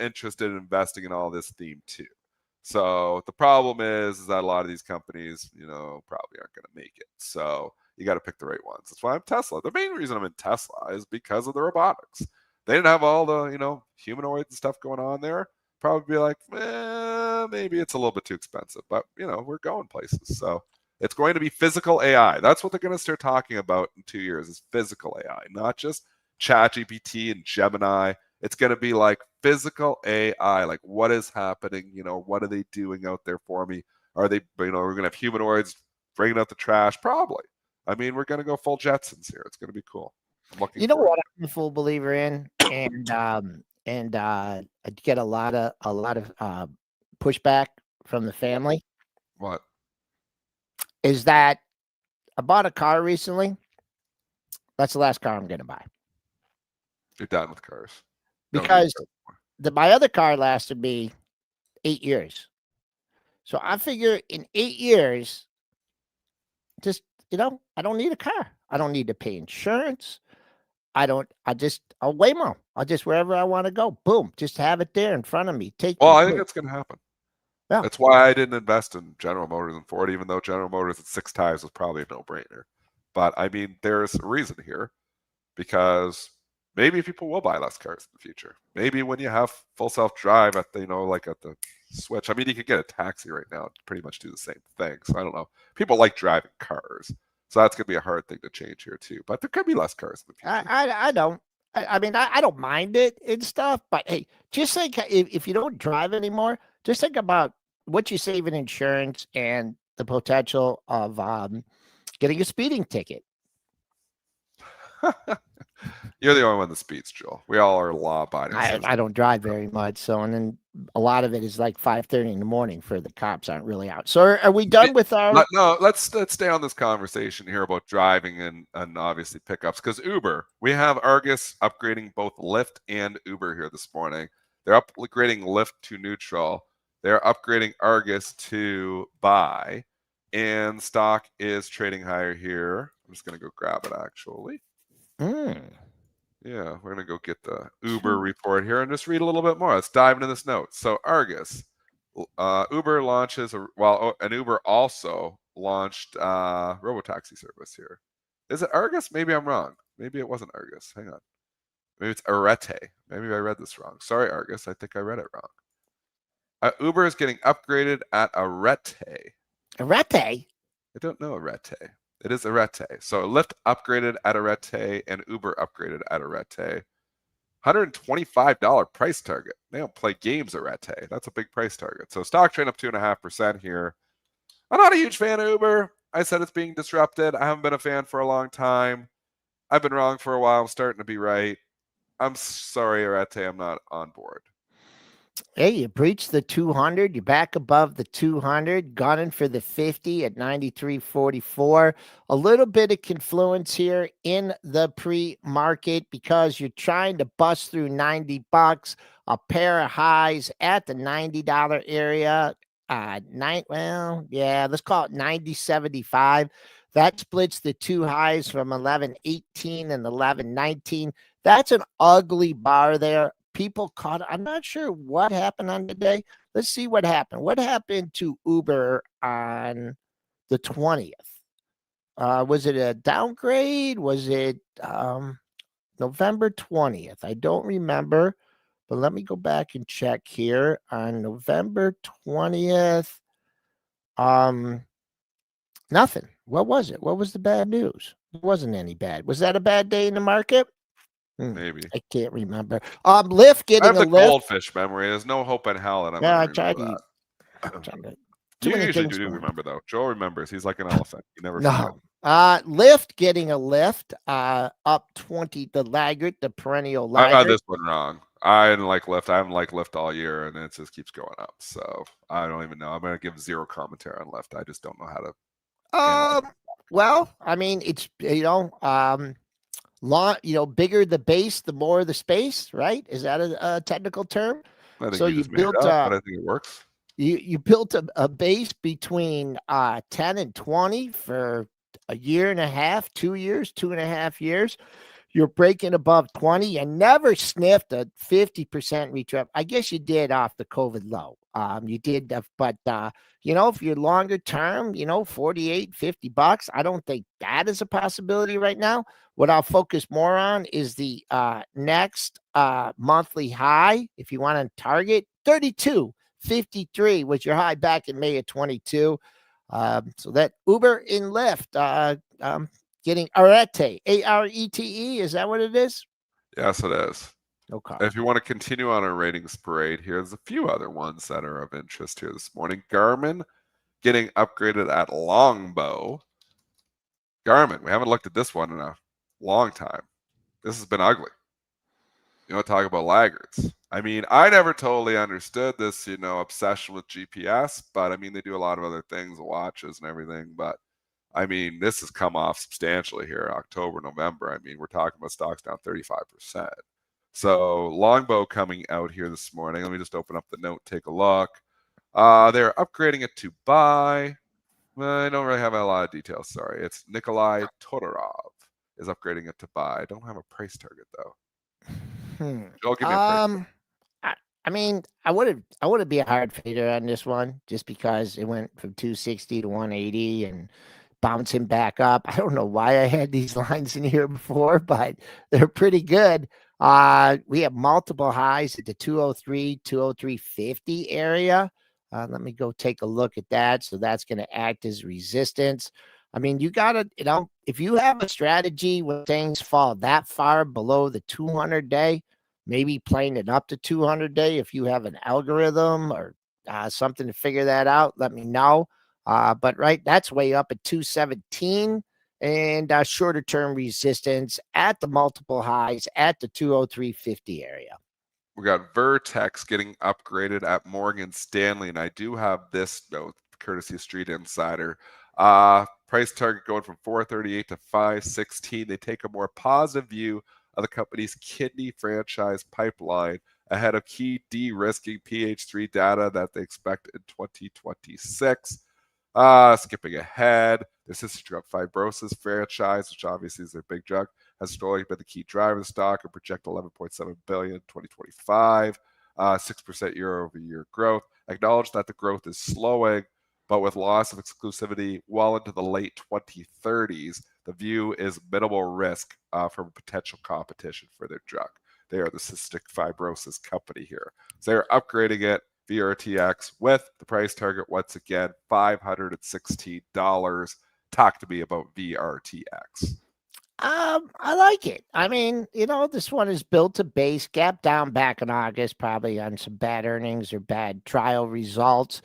interested in investing in all this theme too. So the problem is that a lot of these companies, probably aren't going to make it. So you got to pick the right ones. That's why I'm Tesla. The main reason I'm in Tesla is because of the robotics. They didn't have all the, humanoids and stuff going on there. Probably be like, maybe it's a little bit too expensive, but we're going places. So it's going to be physical AI. That's what they're going to start talking about in 2 years is physical AI, not just ChatGPT and Gemini. It's going to be like physical AI, like what is happening, what are they doing out there for me? Are they, we're going to have humanoids bringing out the trash? Probably. I mean, we're going to go full Jetsons here. It's going to be cool. I'm looking You know forward. what I'm a full believer in, and I get a lot of pushback from the family. What? Is that I bought a car recently. That's the last car I'm going to buy. You're done with cars. Because my other car lasted me 8 years. So I figure in 8 years, just, I don't need a car. I don't need to pay insurance. I'll Waymo. I'll just wherever I want to go. Boom. Just have it there in front of me. Well, me. I think that's going to happen. Yeah. That's why I didn't invest in General Motors and Ford, even though General Motors at 6 times was probably a no-brainer. But I mean, there's a reason here because maybe people will buy less cars in the future. Maybe when you have full self-drive at the, like at the switch. I mean, you could get a taxi right now and pretty much do the same thing. So I don't know. People like driving cars. So that's going to be a hard thing to change here too. But there could be less cars in the future. I don't. I mean, I don't mind it and stuff. But hey, just think if you don't drive anymore, just think about what you save in insurance and the potential of getting a speeding ticket. You're the only one that speeds, Joel. We all are law-abiding. I don't drive very much, so and then a lot of it is like 5:30 in the morning for the cops aren't really out. So are we done with our? No, let's stay on this conversation here about driving and obviously pickups because Uber. We have Argus upgrading both Lyft and Uber here this morning. They're upgrading Lyft to neutral. They're upgrading Argus to buy, and stock is trading higher here. I'm just gonna go grab it actually. Yeah, we're going to go get the Uber report here and just read a little bit more. Let's dive into this note. So Argus, Uber launches, and Uber also launched robotaxi service here. Is it Argus? Maybe I'm wrong. Maybe it wasn't Argus. Hang on. Maybe it's Arete. Maybe I read this wrong. Sorry, Argus. I think I read it wrong. Uber is getting upgraded at Arete. Arete? I don't know Arete. It is Arete. So Lyft upgraded at Arete and Uber upgraded at Arete. $125 price target. They don't play games, Arete. That's a big price target. So stock trade up 2.5% here. I'm not a huge fan of Uber. I said it's being disrupted. I haven't been a fan for a long time. I've been wrong for a while. I'm starting to be right. I'm sorry, Arete. I'm not on board. Hey, you breached the 200. You're back above the 200. Gunning for the 50 at 93.44. A little bit of confluence here in the pre-market because you're trying to bust through $90. A pair of highs at the $90 area. Let's call it 90.75. That splits the two highs from 11.18 and 11.19. That's an ugly bar there. People caught it. I'm not sure what happened on the day. Let's see what happened. What happened to Uber on the 20th? Was it a downgrade? Was it November 20th? I don't remember, but let me go back and check here. On November 20th, nothing. What was it? What was the bad news? It wasn't any bad. Was that a bad day in the market? Maybe. I can't remember. Lyft getting I have the a lift. goldfish memory. There's no hope in hell that I'm Yeah, I going tried to to. You usually do remember, though. Joel remembers. He's like an elephant. He never No. Lyft getting a lift. Up 20. The laggard, the perennial laggard. I got this one wrong. I didn't like Lyft. I haven't liked Lyft all year, and it just keeps going up. So I don't even know. I'm going to give zero commentary on Lyft. I just don't know how to. Well, I mean, it's bigger the base, the more the space, right? Is that a technical term? I think so you built but I think it works. You built a base between 10 and 20 for a year and a half, 2 years, 2.5 years. you're breaking above 20. You never sniffed a 50% retrap. I guess you did off the COVID low. You did, but if you're longer term, 48, $50, I don't think that is a possibility right now. What I'll focus more on is the next monthly high. If you want to target 32.53 was your high back in May of 22. So that Uber and Lyft getting Arete, Arete. Is that what it is? Yes, it is. Okay. If you want to continue on our ratings parade, here's a few other ones that are of interest here this morning. Garmin getting upgraded at Longbow. Garmin, we haven't looked at this one in a long time. This has been ugly. Talk about laggards. I mean, I never totally understood this, obsession with GPS, but I mean, they do a lot of other things, watches and everything. But I mean, this has come off substantially here, October, November. I mean, we're talking about stocks down 35%. So Longbow coming out here this morning. Let me just open up the note, take a look. They're upgrading it to buy. I don't really have a lot of details. Sorry. It's Nikolai Todorov is upgrading it to buy. I don't have a price target though. Joel, give me a price target. I mean, I would be a hard fader on this one just because it went from 260 to 180 and bouncing back up. I don't know why I had these lines in here before, but they're pretty good. We have multiple highs at the 203, 203.50 area. Let me go take a look at that. So that's going to act as resistance. I mean, you got to, if you have a strategy when things fall that far below the 200-day, maybe playing it up to 200-day, if you have an algorithm or something to figure that out, let me know. But that's way up at 217 and shorter term resistance at the multiple highs at the 203.50 area. We got Vertex getting upgraded at Morgan Stanley, and I do have this note, courtesy of Street Insider. Price target going from 438 to 516. They take a more positive view of the company's kidney franchise pipeline ahead of key de-risking PH3 data that they expect in 2026. Skipping ahead, their cystic drug fibrosis franchise, which obviously is their big drug, has historically been the key driver of the stock and project 11.7 billion in 2025, 6% year-over-year growth. Acknowledge that the growth is slowing, but with loss of exclusivity well into the late 2030s, the view is minimal risk from potential competition for their drug. They are the cystic fibrosis company here. So they're upgrading it, VRTX, with the price target once again, $516. Talk to me about VRTX. I like it. I mean, this one is built to base, gap down back in August, probably on some bad earnings or bad trial results.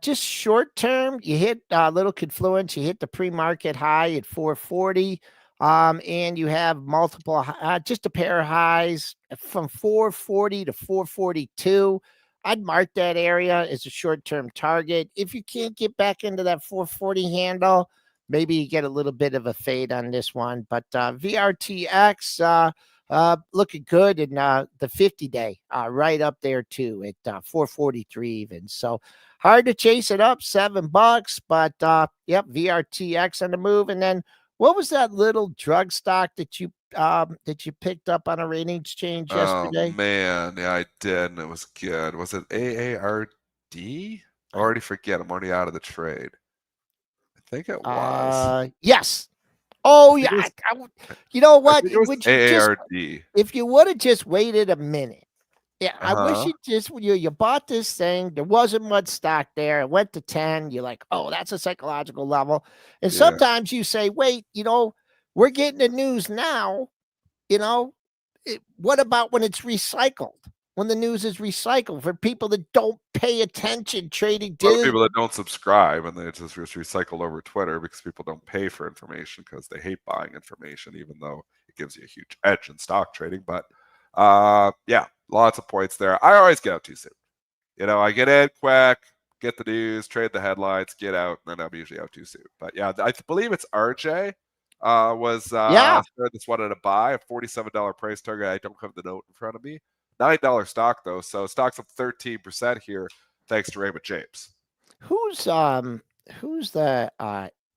Just short term, you hit little confluence, you hit the pre-market high at 440. And you have multiple, just a pair of highs from 440 to 442. I'd mark that area as a short-term target. If you can't get back into that 440 handle, maybe you get a little bit of a fade on this one. But VRTX looking good in the 50-day, right up there too at 443 even. So hard to chase it up, $7. But VRTX on the move. And then what was that little drug stock that you picked up on a ratings change yesterday? Oh man, yeah, I did, and it was good. Was it AARD? I already forget. I'm already out of the trade. I think it was. Yes. Oh yeah. You know I what? think it was AARD. If you would have just waited a minute. Yeah, I wish Uh-huh. you bought this thing. There wasn't much stock there. It went to 10. You're like, oh, that's a psychological level. And Yeah. sometimes you say, wait, we're getting the news now. What about when it's recycled? When the news is recycled for people that don't pay attention, trading A lot of people that don't subscribe and they just recycle over Twitter because people don't pay for information because they hate buying information, even though it gives you a huge edge in stock trading. But yeah, lots of points there. I always get out too soon. I get in quick, get the news, trade the headlines, get out, and then I'm usually out too soon. But yeah, I believe it's RJ was this wanted to buy a $47 price target. I don't have the note in front of me. $9 stock though, so stock's up 13% here, thanks to Raymond James. Who's the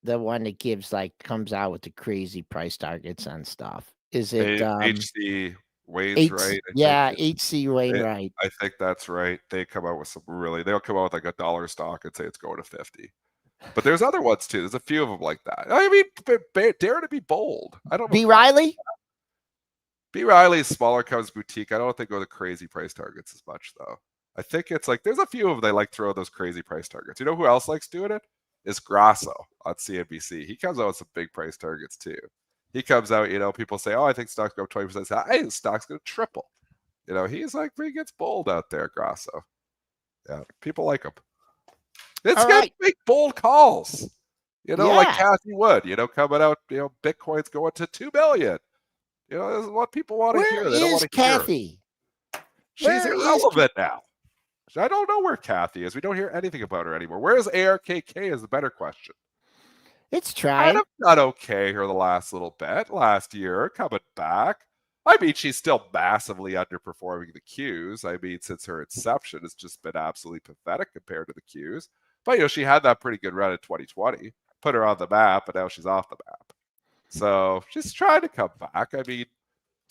one that comes out with the crazy price targets on stuff? Is it HC Wainwright? I think. HC Wainwright. I think that's right. They come out with some they'll come out with like $1 stock and say it's going to 50. But there's other ones too. There's a few of them like that. I mean, dare to be bold. I don't know. B. Riley? B. Riley's smaller comes boutique. I don't think go to crazy price targets as much though. I think it's like there's a few of them they like throw those crazy price targets. You know who else likes doing it? Is Grasso on CNBC. He comes out with some big price targets too. He comes out, people say, "Oh, I think stocks go up 20%." Say, "Hey, the stock's going to triple." He's like, he gets bold out there, Grasso. Yeah, people like him. It's going to make bold calls. Like Kathy Wood, coming out, Bitcoin's going to 2 billion. This is what people want to hear. They don't want to Kathy? She's irrelevant now. I don't know where Kathy is. We don't hear anything about her anymore. Where is ARKK is the better question. It's trying. I've done okay here the last little bit. Last year, coming back. I mean, she's still massively underperforming the Qs. I mean, since her inception, it's just been absolutely pathetic compared to the Qs. But, she had that pretty good run in 2020. Put her on the map, but now she's off the map. So she's trying to come back. I mean,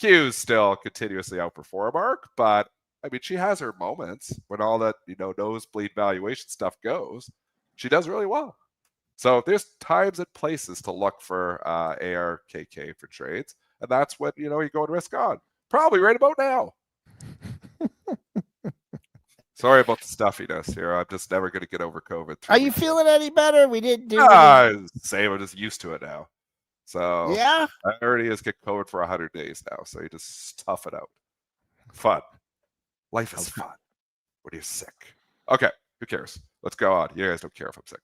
Qs still continuously outperform ARK, but I mean, she has her moments when all that, nosebleed valuation stuff goes. She does really well. So there's times and places to look for ARKK for trades. And that's when, you go and risk on. Probably right about now. Sorry about the stuffiness here. I'm just never going to get over COVID. Are you feeling any better? We didn't do same. I'm just used to it now. So yeah, I already has get COVID for 100 days now. So you just tough it out. Fun. Life is fun when you're sick. Okay, who cares? Let's go on. You guys don't care if I'm sick.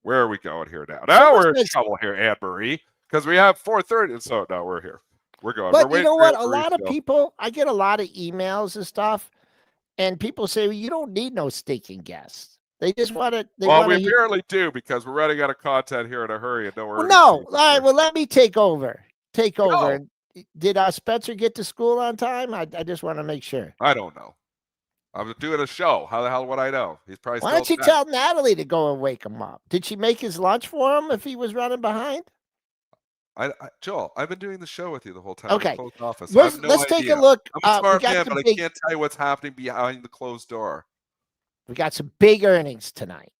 Where are we going here now? Now we're in trouble here, Anne-Marie, because we have 4:30. So no, we're here. We're going. But you know what? A lot of people, I get a lot of emails and stuff, and people say, well, you don't need no stinking guests. They just want to. Well, we apparently do because we're running out of content here in a hurry and no. All right. Well, let me take over. Go. Did Spencer get to school on time? I just want to make sure. I don't know. I'm doing a show. How the hell would I know? He's probably. Why don't you tell Natalie to go and wake him up? Did she make his lunch for him if he was running behind? Joel, I've been doing the show with you the whole time. Okay. In the closed office. Let's take a look. I'm a smart man, but I can't tell you what's happening behind the closed door. We got some big earnings tonight.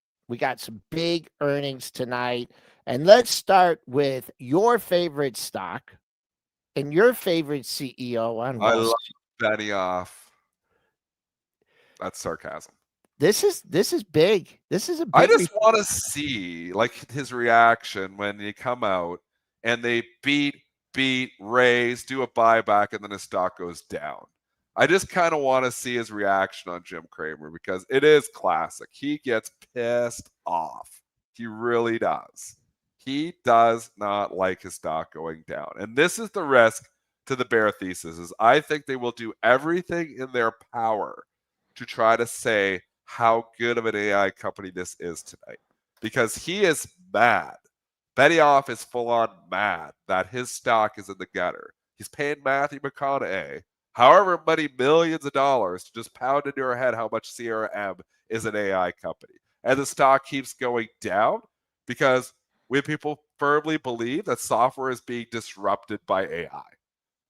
And let's start with your favorite stock and your favorite CEO on Wall Street. I love Benioff. That's sarcasm. This is big. This is a big. I just want to see his reaction when they come out and they beat, raise, do a buyback, and then his stock goes down. I just kind of want to see his reaction on Jim Cramer because it is classic. He gets pissed off. He really does. He does not like his stock going down. And this is the risk to the bear thesis is I think they will do everything in their power to try to say how good of an AI company this is tonight. Because he is mad. Benioff is full on mad that his stock is in the gutter. He's paying Matthew McConaughey however many millions of dollars to just pound into her head how much CRM is an AI company. And the stock keeps going down because we people firmly believe that software is being disrupted by AI.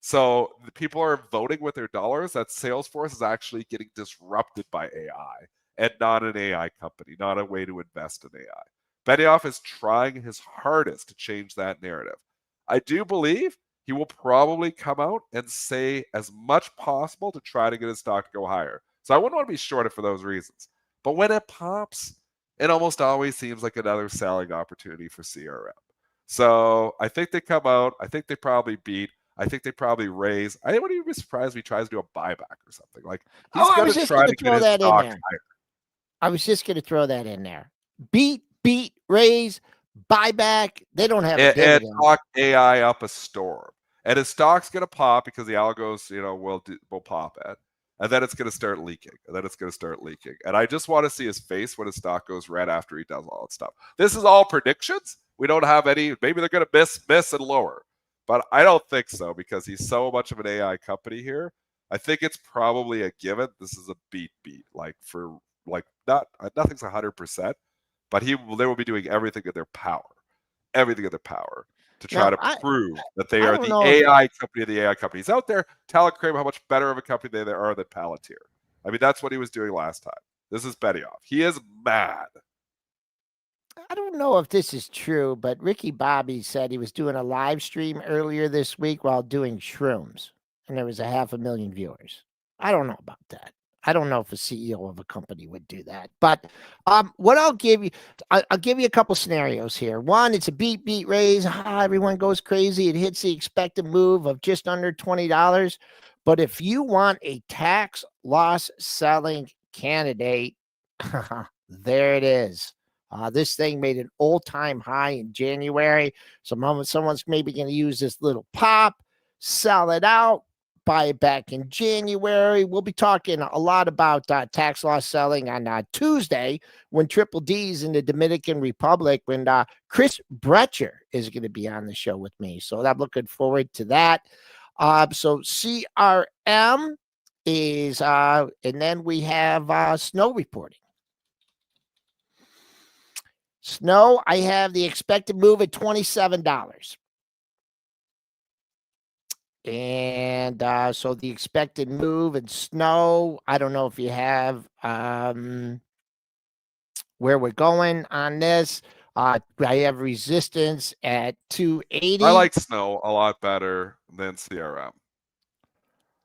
So the people are voting with their dollars that Salesforce is actually getting disrupted by AI and not an AI company, not a way to invest in AI. Benioff is trying his hardest to change that narrative. I do believe he will probably come out and say as much possible to try to get his stock to go higher. So I wouldn't want to be short it for those reasons. But when it pops, it almost always seems like another selling opportunity for CRM. So I think they come out. I think they probably beat. I think they probably raise. I wouldn't even be surprised if he tries to do a buyback or something. He's going to try to get his stock higher. I was just going to throw that in there. Beat, raise, buyback. They don't have a dividend. And talk AI up a storm. And his stock's going to pop because the algos, will pop it. And then it's going to start leaking. And I just want to see his face when his stock goes red after he does all that stuff. This is all predictions. We don't have any. Maybe they're going to miss and lower. But I don't think so because he's so much of an AI company here. I think it's probably a given. This is a beat. Nothing's 100%, but they will be doing everything in their power. to try Now, to prove that they I are don't the know if AI company of the AI companies out there, telling Kramer how much better of a company they are than Palantir. I mean, that's what he was doing last time. This is Benioff. He is mad. I don't know if this is true, but Ricky Bobby said he was doing a live stream earlier this week while doing shrooms, and there was 500,000 viewers. I don't know about that. I don't know if a CEO of a company would do that. But what I'll give you, I'll give you a couple scenarios here. One, it's a beat raise. Everyone goes crazy. It hits the expected move of just under $20. But if you want a tax loss selling candidate, there it is. This thing made an all-time high in January. Someone's maybe going to use this little pop, sell it out, buy it back in January. We'll be talking a lot about tax loss selling on Tuesday when Triple D's in the Dominican Republic, when Chris Brecher is going to be on the show with me. So I'm looking forward to that. So CRM is, and then we have snow reporting. Snow, I have the expected move at $27. And so the expected move in snow, I don't know if you have where we're going on this. I have resistance at 280. I like snow a lot better than CRM.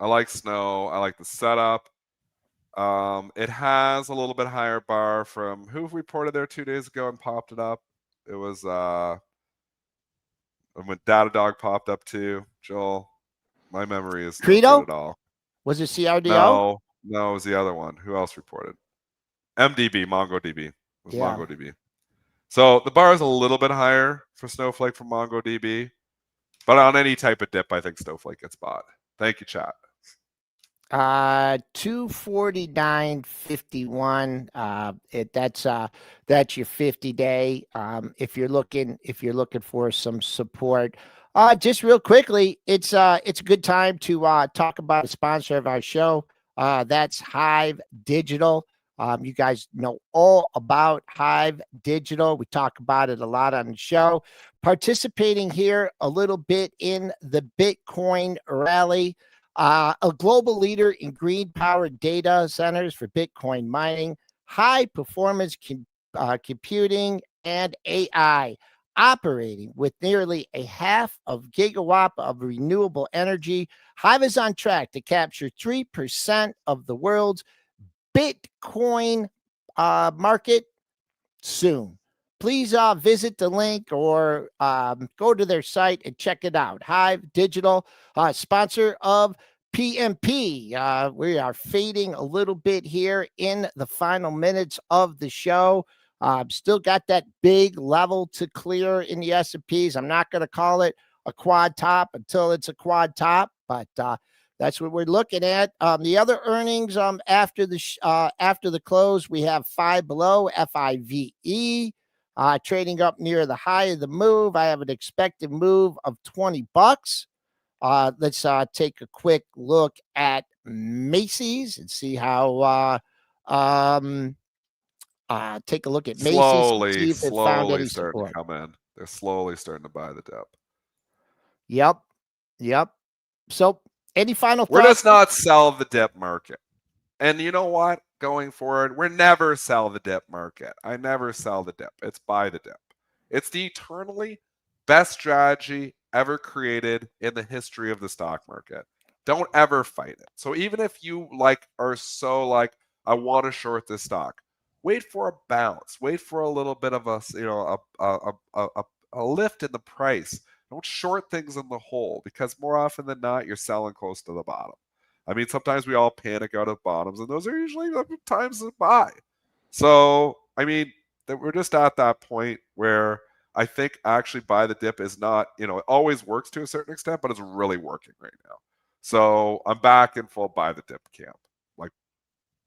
I like snow. I like the setup. It has a little bit higher bar from who reported there 2 days ago and popped it up. It was when Datadog popped up too. Joel, my memory is not good at all. Was it CRDO? No, it was the other one. Who else reported? MDB, MongoDB. It was MongoDB. So the bar is a little bit higher for Snowflake from MongoDB, but on any type of dip, I think Snowflake gets bought. Thank you, chat. 249.51. That's your 50-day. If you're looking for some support, just real quickly, it's a good time to talk about a sponsor of our show. That's Hive Digital. You guys know all about Hive Digital. We talk about it a lot on the show. Participating here a little bit in the Bitcoin rally. A global leader in green powered data centers for Bitcoin mining, high performance computing, and AI, operating with nearly 0.5 gigawatt of renewable energy. Hive is on track to capture 3% of the world's Bitcoin market soon. Please visit the link or go to their site and check it out. Hive Digital, sponsor of PMP. We are fading a little bit here in the final minutes of the show. Still got that big level to clear in the S&Ps. I'm not going to call it a quad top until it's a quad top, but that's what we're looking at. The other earnings after the close, we have Five Below, FIVE. Trading up near the high of the move. I have an expected move of $20. Let's take a quick look at Macy's and see how. Take a look at Macy's. Slowly starting support. To come in. They're slowly starting to buy the dip. Yep. So, any final thoughts? We're just not sell the dip market. And you know what? Going forward, we're never sell the dip market. I never sell the dip. It's buy the dip. It's the eternally best strategy ever created in the history of the stock market. Don't ever fight it. So even if you are so I want to short this stock, wait for a bounce. Wait for a little bit of a lift in the price. Don't short things in the hole, because more often than not, you're selling close to the bottom. I mean, sometimes we all panic out of bottoms, and those are usually the times to buy. So, I mean, we're just at that point where I think actually buy the dip is not, it always works to a certain extent, but it's really working right now. So I'm back in full buy the dip camp.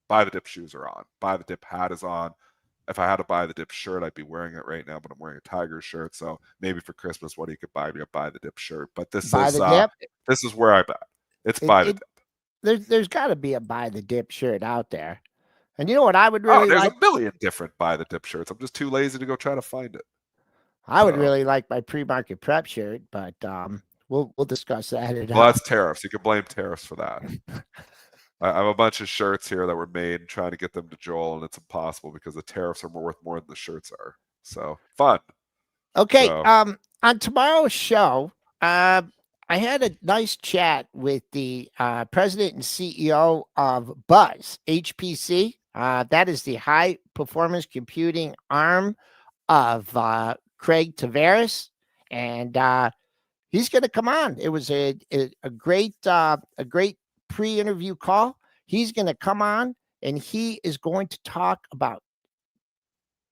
Buy the dip shoes are on. Buy the dip hat is on. If I had to buy the dip shirt, I'd be wearing it right now, but I'm wearing a Tiger shirt. So maybe for Christmas, what you could buy me a buy the dip shirt. But this is where I bet. It's buy the dip. There's got to be a buy the dip shirt out there. And you know what I would really there's a million different buy the dip shirts. I'm just too lazy to go try to find it. I would So, really like my pre-market prep shirt, but we'll discuss that. well, that's tariffs. You can blame tariffs for that. I have a bunch of shirts here that were made trying to get them to Joel, and it's impossible because the tariffs are worth more than the shirts are. So fun. Okay. So, On tomorrow's show, I had a nice chat with the president and CEO of Buzz HPC. That is the high performance computing arm of Craig Tavares, and he's going to come on. It was a great pre-interview call. He's going to come on, and he is going to talk about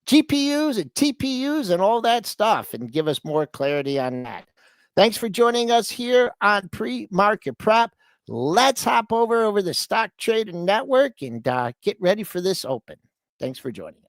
GPUs and TPUs and all that stuff and give us more clarity on that. Thanks for joining us here on Pre-Market Prep. Let's hop over the Stock Trader Network and get ready for this open. Thanks for joining us.